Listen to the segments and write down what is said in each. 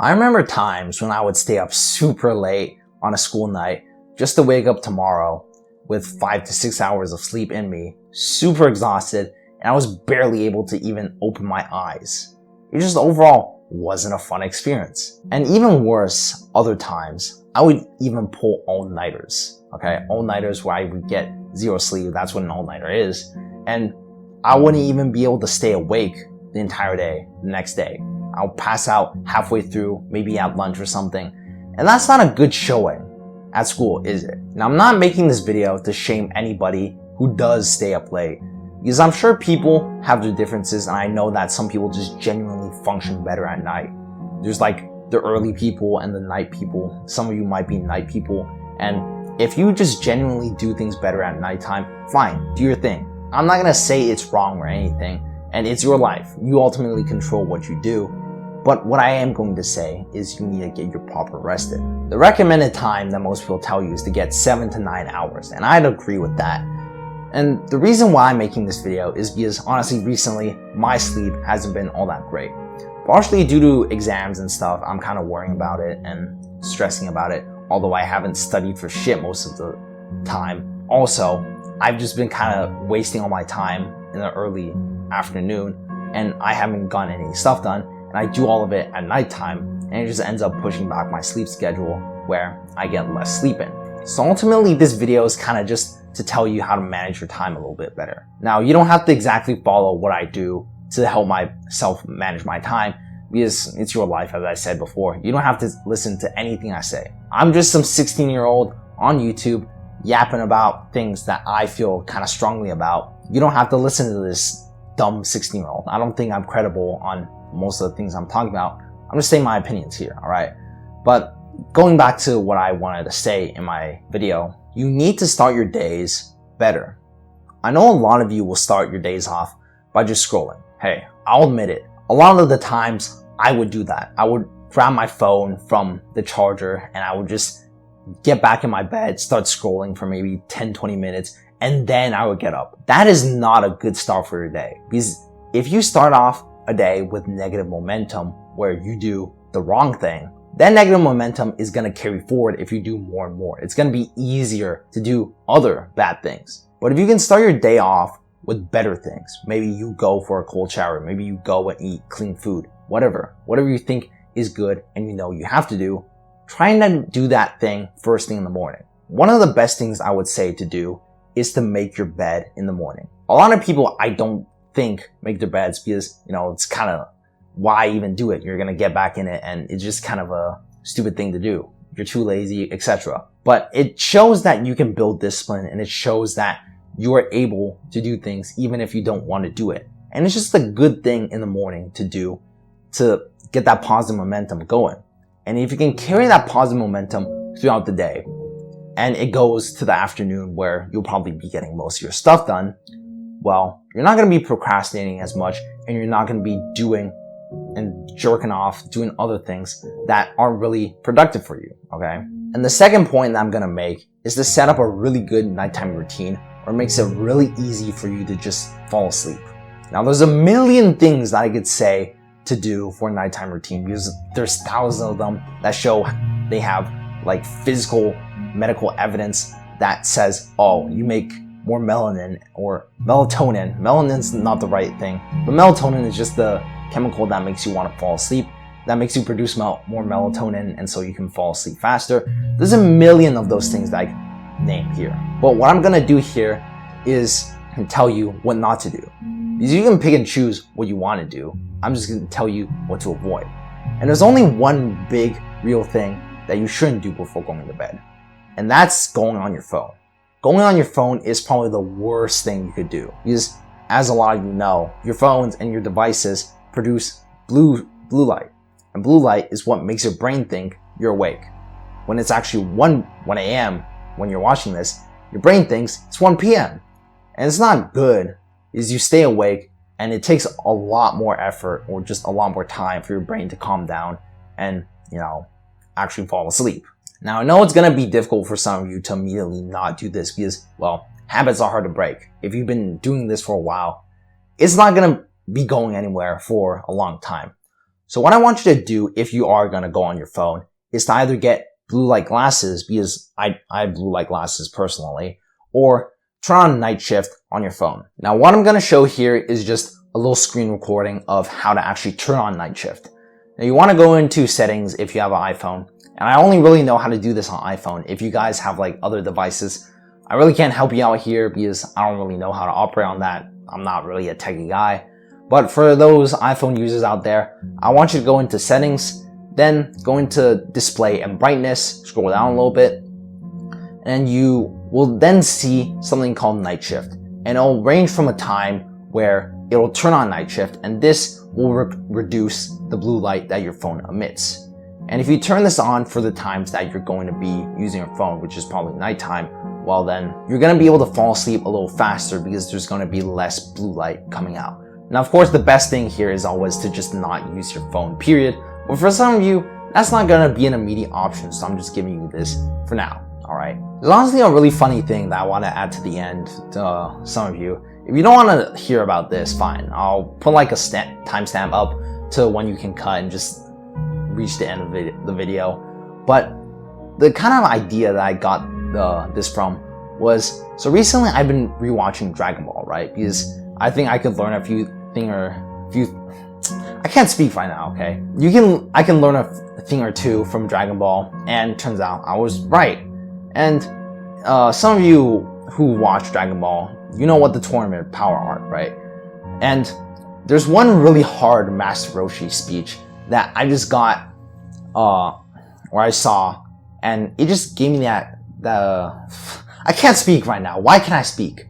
I remember times when I would stay up super late on a school night just to wake up tomorrow with 5 to 6 hours of sleep in me, super exhausted, and I was barely able to even open my eyes. It just overall wasn't a fun experience. And even worse, other times, I would even pull all-nighters, okay? All-nighters where I would get zero sleep, that's what an all-nighter is. And I wouldn't even be able to stay awake the entire day, the next day. I'll pass out halfway through, maybe at lunch or something. And that's not a good showing at school, is it? Now, I'm not making this video to shame anybody who does stay up late, because I'm sure people have their differences, and I know that some people just genuinely function better at night. There's like the early people and the night people. Some of you might be night people, and if you just genuinely do things better at nighttime, fine, do your thing. I'm not gonna say it's wrong or anything, and it's your life. You ultimately control what you do. But what I am going to say is you need to get your proper rested. The recommended time that most people tell you is to get 7 to 9 hours, and I'd agree with that. And the reason why I'm making this video is because honestly recently my sleep hasn't been all that great. Partially due to exams and stuff, I'm kind of worrying about it and stressing about it, although I haven't studied for shit most of the time. Also, I've just been kind of wasting all my time in the early afternoon, and I haven't gotten any stuff done. And I do all of it at nighttime, and it just ends up pushing back my sleep schedule where I get less sleep in. So ultimately, this video is kind of just to tell you how to manage your time a little bit better. Now, you don't have to exactly follow what I do to help myself manage my time, because it's your life, as I said before. You don't have to listen to anything I say. I'm just some 16-year-old on YouTube yapping about things that I feel kind of strongly about. You don't have to listen to this dumb 16-year-old. I don't think I'm credible on most of the things I'm talking about. I'm just saying my opinions here, alright? But going back to what I wanted to say in my video, you need to start your days better. I know a lot of you will start your days off by just scrolling. Hey, I'll admit it. A lot of the times I would do that. I would grab my phone from the charger and I would just get back in my bed, start scrolling for maybe 10-20 minutes, and then I would get up. That is not a good start for your day, because if you start off a day with negative momentum where you do the wrong thing, that negative momentum is going to carry forward if you do more and more. It's going to be easier to do other bad things. But if you can start your day off with better things, maybe you go for a cold shower, maybe you go and eat clean food, whatever you think is good and you know you have to do, try and do that thing first thing in the morning. One of the best things I would say to do is to make your bed in the morning. A lot of people I don't think make their beds because, it's kind of, why even do it? You're going to get back in it and it's just kind of a stupid thing to do. You're too lazy, etc. But it shows that you can build discipline, and it shows that you are able to do things even if you don't want to do it. And it's just a good thing in the morning to do to get that positive momentum going. And if you can carry that positive momentum throughout the day, and it goes to the afternoon where you'll probably be getting most of your stuff done, well, you're not going to be procrastinating as much, and you're not going to be doing and jerking off, doing other things that aren't really productive for you, okay? And the second point that I'm going to make is to set up a really good nighttime routine, or makes it really easy for you to just fall asleep. Now, there's a million things that I could say to do for a nighttime routine, because there's thousands of them that show they have like physical medical evidence that says, oh, you make more melanin or melatonin. Melanin's not the right thing, but melatonin is just the chemical that makes you want to fall asleep, that makes you produce more melatonin, and so you can fall asleep faster. There's a million of those things that I name here. But what I'm gonna do here is tell you what not to do, because you can pick and choose what you want to do. I'm just gonna tell you what to avoid. And there's only one big real thing that you shouldn't do before going to bed, and that's going on your phone. Going on your phone is probably the worst thing you could do, because as a lot of you know, your phones and your devices produce blue light, and blue light is what makes your brain think you're awake. When it's actually 1 a.m. when you're watching this, your brain thinks it's 1 p.m. And it's not good, because you stay awake, and it takes a lot more effort or just a lot more time for your brain to calm down and, actually fall asleep. Now, I know it's going to be difficult for some of you to immediately not do this because, well, habits are hard to break. If you've been doing this for a while, it's not going to be going anywhere for a long time. So what I want you to do if you are going to go on your phone is to either get blue light glasses, because I have blue light glasses personally, or turn on night shift on your phone. Now what I'm going to show here is just a little screen recording of how to actually turn on night shift. Now you want to go into settings if you have an iPhone, and I only really know how to do this on iPhone. If you guys have like other devices, I really can't help you out here because I don't really know how to operate on that. I'm not really a techie guy. But for those iPhone users out there, I want you to go into settings, then go into display and brightness, scroll down a little bit, and you will then see something called night shift. And it'll range from a time where it'll turn on night shift, and this will reduce the blue light that your phone emits. And if you turn this on for the times that you're going to be using your phone, which is probably nighttime, well then, you're going to be able to fall asleep a little faster because there's going to be less blue light coming out. Now, of course, the best thing here is always to just not use your phone, period. But for some of you, that's not going to be an immediate option, so I'm just giving you this for now, alright? There's honestly a really funny thing that I want to add to the end to some of you. If you don't want to hear about this, fine. I'll put like a timestamp up to when you can cut and just reach the end of the video. But the kind of idea that I got this from was, so recently I've been rewatching Dragon Ball, right? Because I think I could learn a few I can't speak right now, okay? I can learn a thing or two from Dragon Ball, and turns out I was right. And some of you who watch Dragon Ball, you know what the tournament power arc, right? And there's one really hard Master Roshi speech that I just got, or I saw, and it just gave me I can't speak right now. Why can't I speak?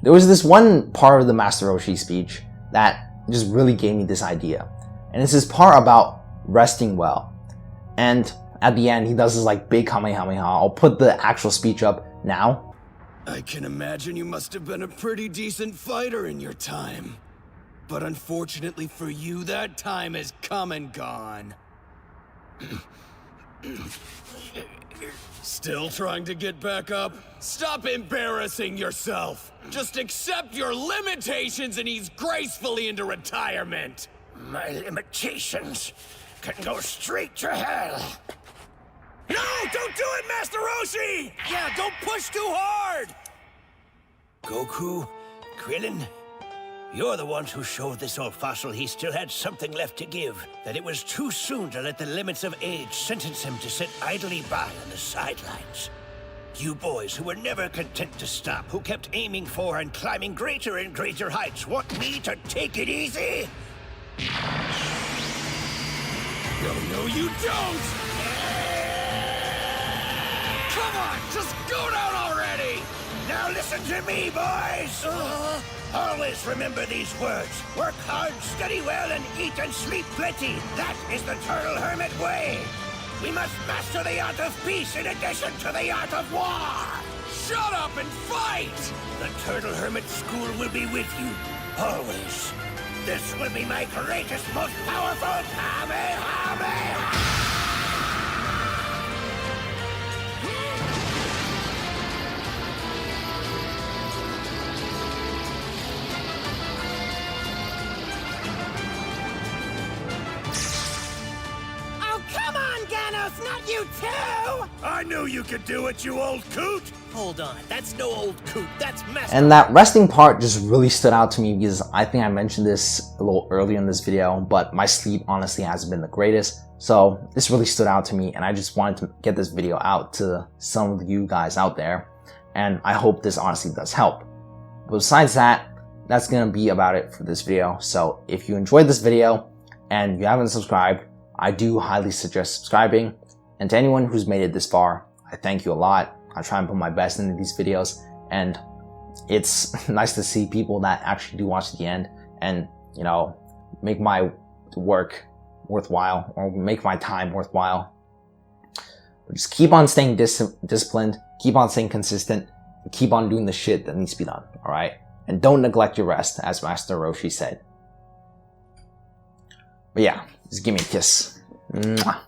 There was this one part of the Master Roshi speech that just really gave me this idea. And it's this part about resting well. And at the end, he does this like big Kamehameha. I'll put the actual speech up now. I can imagine you must have been a pretty decent fighter in your time. But unfortunately for you, that time has come and gone. Still trying to get back up? Stop embarrassing yourself! Just accept your limitations and ease gracefully into retirement! My limitations can go straight to hell. No! Don't do it, Master Roshi! Yeah, don't push too hard! Goku, Krillin, you're the ones who showed this old fossil he still had something left to give. That it was too soon to let the limits of age sentence him to sit idly by on the sidelines. You boys who were never content to stop, who kept aiming for and climbing greater and greater heights, want me to take it easy? No, you don't! Come on, just go down already! Now listen to me, boys! Always remember these words. Work hard, study well, and eat and sleep plenty. That is the Turtle Hermit way. We must master the art of peace in addition to the art of war. Shut up and fight! The Turtle Hermit School will be with you, always. This will be my greatest, most powerful Kamehameha! Not you too! I knew you could do it, you old coot! Hold on, that's no old coot, that's Master. And that resting part just really stood out to me because I think I mentioned this a little earlier in this video, but my sleep honestly hasn't been the greatest. So this really stood out to me, and I just wanted to get this video out to some of you guys out there. And I hope this honestly does help. But besides that, that's gonna be about it for this video. So if you enjoyed this video and you haven't subscribed, I do highly suggest subscribing. And to anyone who's made it this far, I thank you a lot. I try and put my best into these videos, and it's nice to see people that actually do watch to the end and, you know, make my work worthwhile or make my time worthwhile. But just keep on staying disciplined, keep on staying consistent, and keep on doing the shit that needs to be done, alright? And don't neglect your rest, as Master Roshi said. But yeah, just give me a kiss. Mwah.